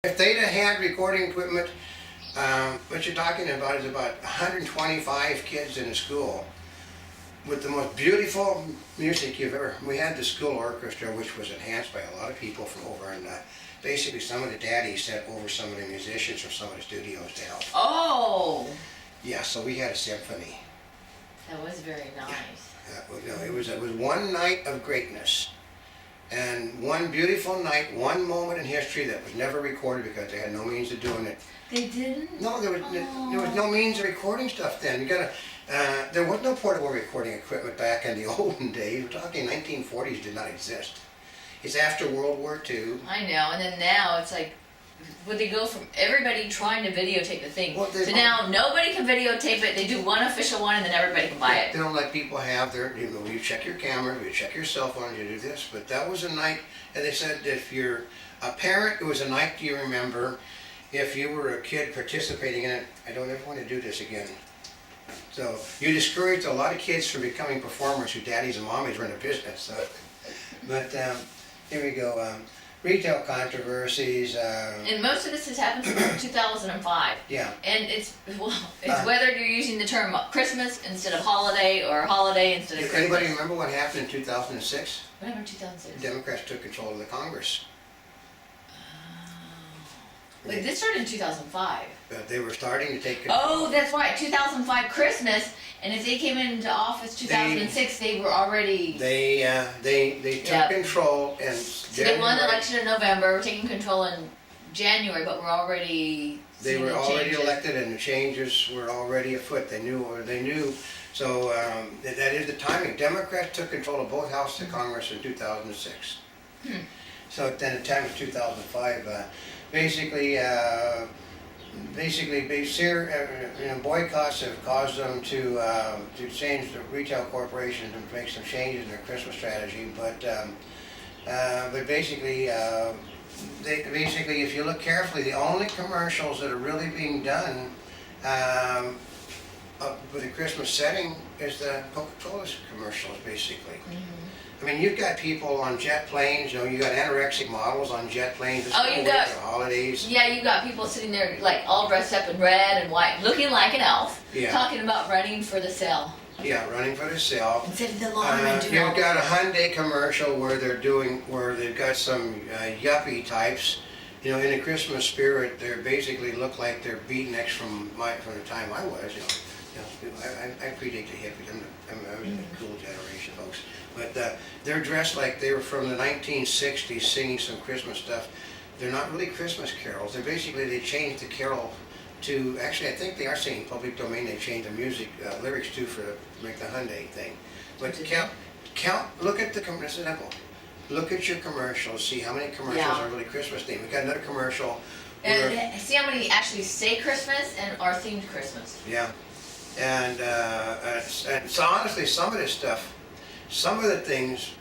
If they'd have had recording equipment, what you're talking about is about 125 kids in a school with the most beautiful music you've ever. We had the school orchestra, which was enhanced by a lot of people from over, and basically some of the daddies sent over some of the musicians from some of the studios to help. Oh, Yeah, so we had a symphony. that was very nice. It was one night of greatness. And one beautiful night, one moment in history that was never recorded because they had no means of doing it. They didn't? No, there was no means of recording stuff then. There was no portable recording equipment back in the olden days. We're talking 1940s did not exist. It's after World War II. I know, and then now it's like, would they go from everybody trying to videotape the thing to now nobody can videotape it, they do one official one and then everybody can buy it. They don't let people have their, you check your camera, you check your cell phone, you do this, but that was a night, and they said if you're a parent, it was a night you remember. If you were a kid participating in it, I don't ever want to do this again. So you discouraged a lot of kids from becoming performers whose daddies and mommies were in the business. So. But here we go. Retail controversies. And most of this has happened since 2005. Yeah. And it's whether you're using the term Christmas instead of holiday or holiday instead of Does Christmas. anybody remember what happened in 2006? What happened in 2006? Democrats took control of the Congress. Wait, this started in 2005. They were starting to take control. Oh, that's right, 2005 Christmas. And if they came into office 2006, they were already. They took control and. So they won the election in November, taking control in January, but we're already. They were already elected, and the changes were already afoot. They knew. So that is the timing. Democrats took control of both houses of Congress in 2006. So then the time was 2005. Basically, boycotts have caused them to change the retail corporations and make some changes in their Christmas strategy. But basically, if you look carefully, the only commercials that are really being done with a Christmas setting is the Coca-Cola commercials, basically. I mean, you've got people on jet planes, you got anorexic models on jet planes. Oh, you got for holidays. Yeah, you got people sitting there like all dressed up in red and white, looking like an elf, talking about running for the sale. Yeah, running for the sale. Instead of the lawn You've got a Hyundai commercial where they've got some yuppie types. In the Christmas spirit, they basically look like they're beatniks from the time I was. I predate the hippies. I was in a cool generation, folks. But they're dressed like they were from the 1960s, singing some Christmas stuff. They're not really Christmas carols. They changed the carol to, actually I think they are singing public domain. They changed the music lyrics too to make the Hyundai thing. But look at the commercial. Look at your commercials. See how many commercials are really Christmas themed. We got another commercial. And see how many actually say Christmas and are themed Christmas. Yeah. And so honestly, some of this stuff, some of the things,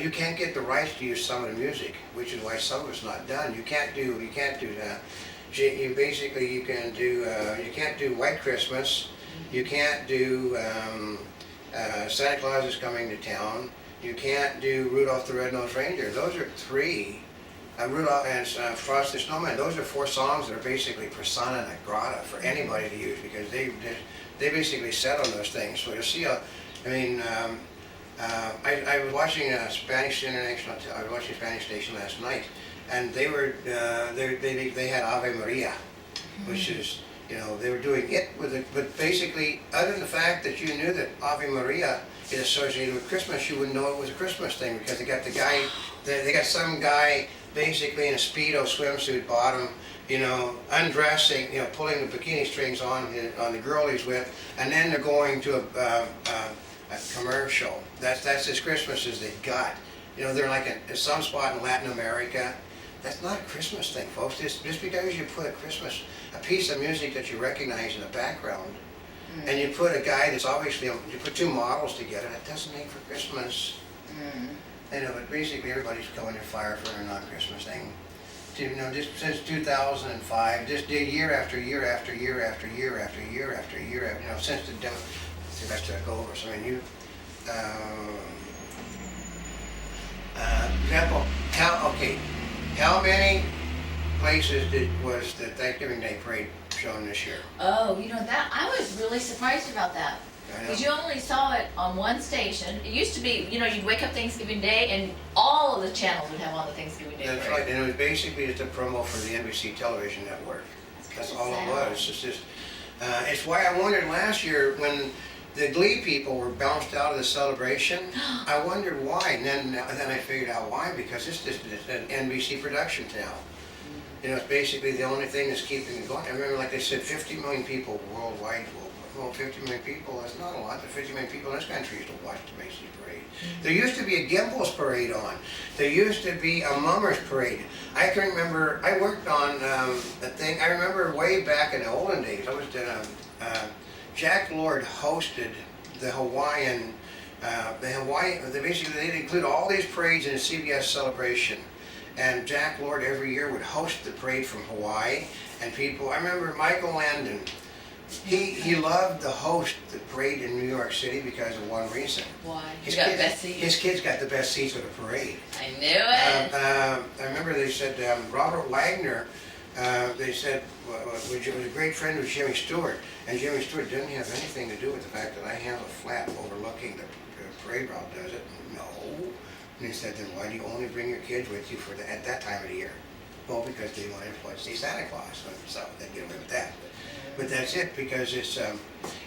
you can't get the rights to use some of the music, which is why some of it's not done. You can't do that. You can't do White Christmas. You can't do Santa Claus is Coming to Town. You can't do Rudolph the Red-Nosed Reindeer. Those are three. Rudolph and Frosty the Snowman. Those are four songs that are basically persona non grata for anybody to use because they basically set on those things. So you see, I was watching Spanish International. I was watching a Spanish station last night, and they had Ave Maria, which is they were doing it with it. But basically, other than the fact that you knew that Ave Maria is associated with Christmas, you wouldn't know it was a Christmas thing because they got some guy basically in a Speedo swimsuit bottom, undressing, pulling the bikini strings on the girl he's with, and then they're going to a commercial. That's as Christmas as they got. They're like some spot in Latin America. That's not a Christmas thing, folks. Just because you put a piece of music that you recognize in the background, and you put a guy that's obviously, you put two models together, that doesn't make for Christmas. But basically everybody's going to fire for a non-Christmas thing. Just since 2005, just year after year after year after year after year after year, since the Sylvester go over. So example, how many places was the Thanksgiving Day Parade shown this year. Oh, you know that, I was really surprised about that. I know. Because you only saw it on one station. It used to be, you'd wake up Thanksgiving Day and all of the channels would have on the Thanksgiving Day That's parade. right, and it was basically just a promo for the NBC television network. That's all it was. It's just, it's why I wondered last year when the Glee people were bounced out of the celebration. I wondered why, and then I figured out why, because it's just an NBC production now. It's basically the only thing that's keeping it going. I remember, like they said, 50 million people worldwide. Well, 50 million people, that's not a lot. The 50 million people in this country used to watch the Macy's parade. There used to be a Gimbals parade on. There used to be a Mummers parade. I can remember, I worked on a thing, I remember way back in the olden days, I was doing Jack Lord hosted the Hawaiian, they basically, they'd include all these parades in a CBS celebration. And Jack Lord every year would host the parade from Hawaii, and people, I remember Michael Landon, he loved to host the parade in New York City because of one reason. Why? His You got kids, best seats? his kids got the best seats of the parade. I knew it. I remember they said Robert Wagner, they said, was a great friend of Jimmy Stewart, and Jimmy Stewart didn't have anything to do with the fact that I have a flat overlooking the parade route, does it? No. And he said, then why do you only bring your kids with you at that time of the year? Well, because they wanted to see Santa Claus, so they'd get away with that. But that's it, because it's,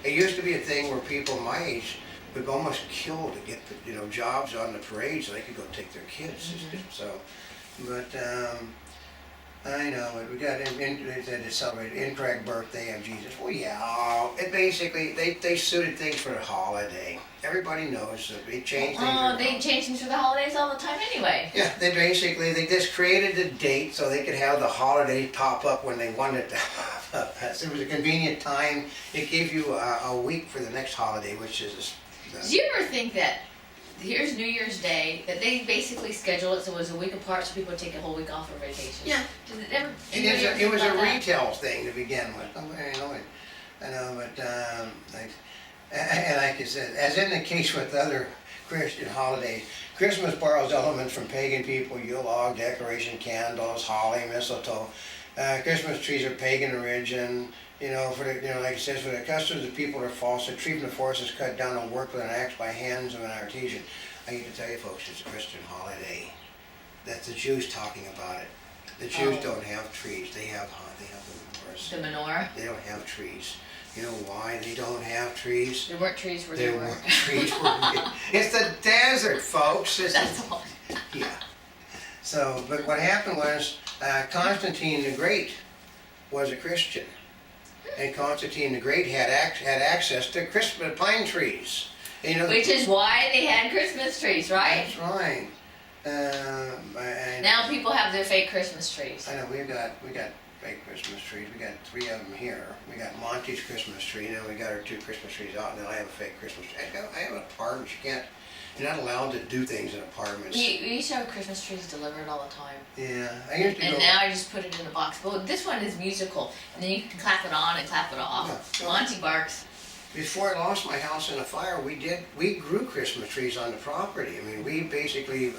it used to be a thing where people my age would almost kill to get, jobs on the parade so they could go take their kids. So, but, I know, we got they celebrated Incorrect Birthday of Jesus. Well, yeah, it basically, they suited things for the holiday. Everybody knows that they change things. Oh, they change things for the holidays all the time anyway. Yeah, they just created the date so they could have the holiday pop up when they wanted to. It was a convenient time. It gave you a week for the next holiday, which is. Did you ever think that here's New Year's Day, that they basically schedule it so it was a week apart so people would take a whole week off for vacation? Yeah. Did it ever? It was a retail thing to begin with. I know, but and like I said, as in the case with other Christian holidays, Christmas borrows elements from pagan people: Yule log, decoration, candles, holly, mistletoe. Christmas trees are pagan origin. Like it says, for the customs of people are false. The tree from the forest is cut down and worked with an axe by hands of an artisan. I need to tell you, folks, it's a Christian holiday. That's the Jews talking about it. The Jews don't have trees. They have the menorahs. The menorah? They don't have trees. You know why they don't have trees? There weren't trees where they were. There weren't trees where it's the desert, folks. That's all. Yeah. So, but what happened was Constantine the Great was a Christian. And Constantine the Great had access to Christmas pine trees. Which is why they had Christmas trees, right? That's right. Now people have their fake Christmas trees. I know we got fake Christmas trees. We got 3 of them here. We got Monty's Christmas tree. We got our 2 Christmas trees out, and then I have a fake Christmas tree. I have an apartment. You're not allowed to do things in apartments. We used to have Christmas trees delivered all the time. Yeah, I used to. And now I just put it in a box. But this one is musical, and then you can clap it on and clap it off. Yeah. Monty barks. Before I lost my house in a fire, we grew Christmas trees on the property. I mean, we basically,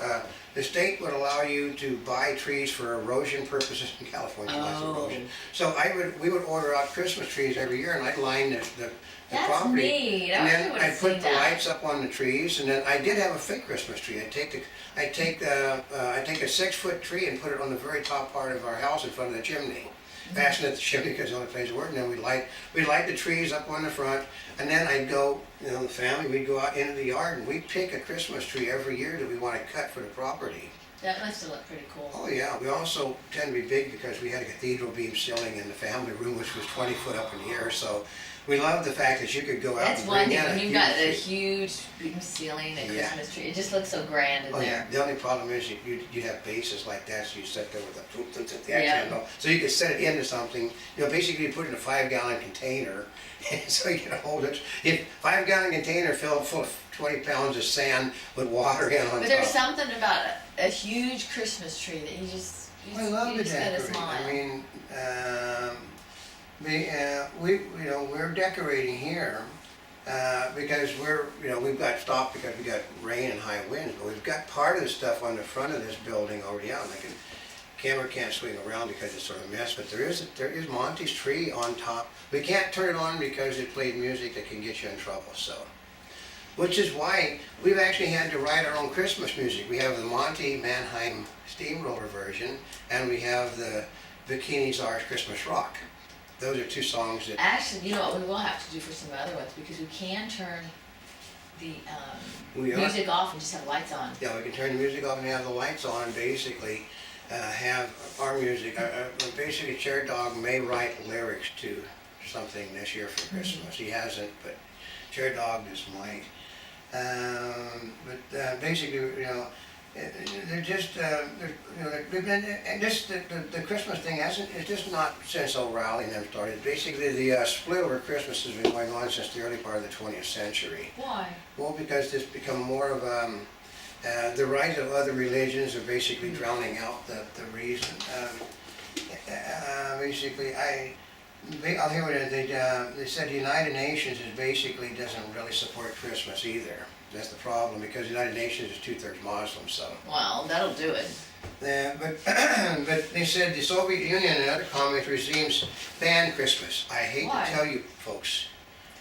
the state would allow you to buy trees for erosion purposes in California. Less erosion. So we would order out Christmas trees every year, and I'd line the That's property. neat. And then I I'd put the lights up on the trees, and then I did have a fake Christmas tree. I'd take a 6-foot tree and put it on the very top part of our house in front of the chimney. Fasten at the chimney because the only place it worked. And then we'd light the trees up on the front, and then I'd go, the family, we'd go out into the yard and we'd pick a Christmas tree every year that we want to cut for the property. That must have looked pretty cool. Oh yeah, we also tend to be big because we had a cathedral beam ceiling in the family room, which was 20 foot up in the air. So we loved the fact that you could go out That's and one bring thing, in when a you've got the tree. huge beam ceiling and Yeah. Christmas tree. It just looks so grand in Oh there. yeah, the only problem is you have bases like that, so you sit there with the Yeah. handle. So you could set it into something, basically you put it in a 5-gallon container, so you can hold it. If 5-gallon container filled full of 20 pounds of sand with water in on top. But there's something about a huge Christmas tree that you just I love you the just get a decorating. smile. I mean, we're decorating here because we've got stopped because we got rain and high winds, but we've got part of the stuff on the front of this building already out. And I camera can't swing around because it's sort of a mess, but there is Monty's tree on top. We can't turn it on because it played music that can get you in trouble, so. Which is why we've actually had to write our own Christmas music. We have the Monty Mannheim Steamroller version, and we have the Bikini Czars Christmas Rock. Those are two songs that... Actually, you know what we will have to do for some other ones, because we can turn the We are. music off and just have lights on. Yeah, we can turn the music off and have the lights on, and basically have our music. Basically, Cherry Dog may write lyrics to something this year for Christmas. He hasn't, but Cherry Dog just might. But basically, you know, they're just, they've been, and just the Christmas thing it's just not since O'Reilly and them started. Basically, the split over Christmas has been going on since the early part of the 20th century. Why? Well, because it's become more of the rise of other religions are basically drowning out the reason. Basically, I'll hear what they said. The United Nations basically doesn't really support Christmas either. That's the problem, because the United Nations is 2/3 Muslim, so. Well, that'll do it. But they said the Soviet Union and other communist regimes banned Christmas. I hate Why? to tell you, folks,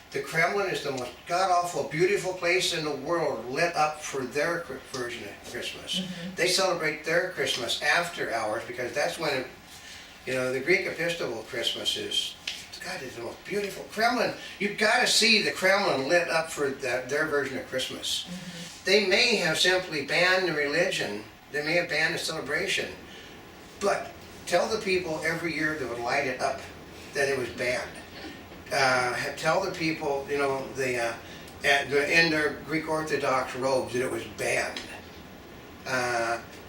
the Kremlin is the most god-awful, beautiful place in the world lit up for their version of Christmas. They celebrate their Christmas after hours because that's when, the Greek Episcopal Christmas is, God, it's the most beautiful. Kremlin, you've got to see the Kremlin lit up for their version of Christmas. They may have simply banned the religion, they may have banned the celebration, but tell the people every year that would light it up that it was banned. Tell the people, in their Greek Orthodox robes that it was banned.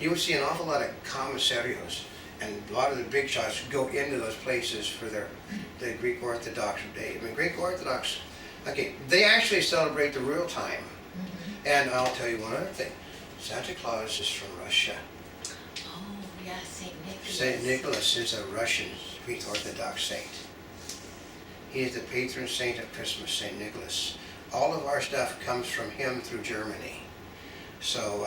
You would see an awful lot of commissarios, and a lot of the big shots go into those places for the Greek Orthodox day. I mean, Greek Orthodox, okay, they actually celebrate the real time. And I'll tell you one other thing. Santa Claus is from Russia. Oh, yeah, St. Nicholas. St. Nicholas is a Russian Greek Orthodox saint. He is the patron saint of Christmas, St. Nicholas. All of our stuff comes from him through Germany. So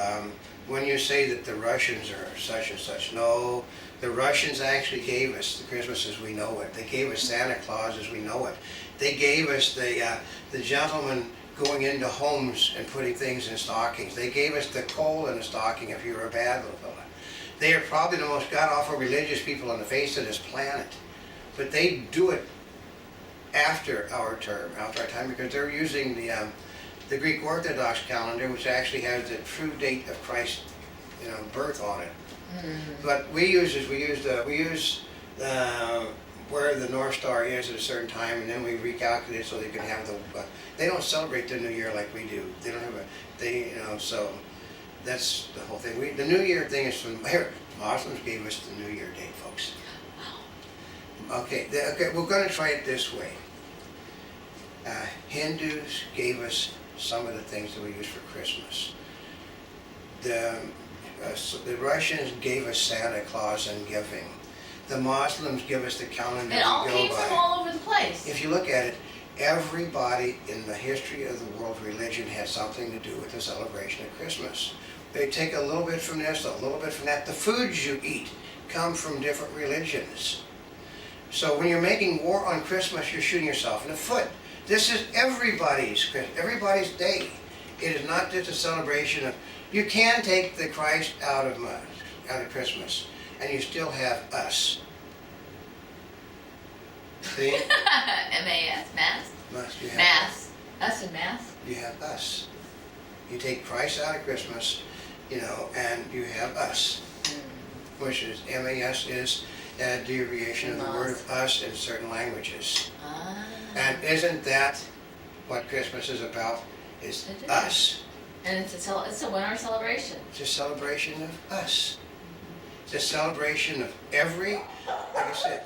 when you say that the Russians are such and such, no, the Russians actually gave us the Christmas as we know it. They gave us Santa Claus as we know it. They gave us the gentleman going into homes and putting things in stockings. They gave us the coal in a stocking if you were a bad little fella. They are probably the most god-awful religious people on the face of this planet. But they do it after our time, because they're using the Greek Orthodox calendar, which actually has the true date of Christ's birth on it. But we use where the North Star is at a certain time, and then we recalculate it so they can have they don't celebrate the New Year like we do. They don't have so that's the whole thing. The New Year thing is from Muslims gave us the New Year date, folks. Okay, we're going to try it this way. Hindus gave us some of the things that we use for Christmas. The Russians gave us Santa Claus and giving. The Muslims give us the calendar. It all came from all over the place. If you look at it, everybody in the history of the world religion has something to do with the celebration of Christmas. They take a little bit from this, a little bit from that. The foods you eat come from different religions. So when you're making war on Christmas, you're shooting yourself in the foot. This is everybody's day. It is not just a celebration of. You can take the Christ out of Christmas, and you still have us. See? M-A-S, Mass? Mass. Us and Mass? You have us. You take Christ out of Christmas, and you have us, which is M-A-S is a derivation of the word of us in certain languages. And isn't that what Christmas is about? Is us. And it's a winter celebration. It's a celebration of us. It's a celebration of like I said,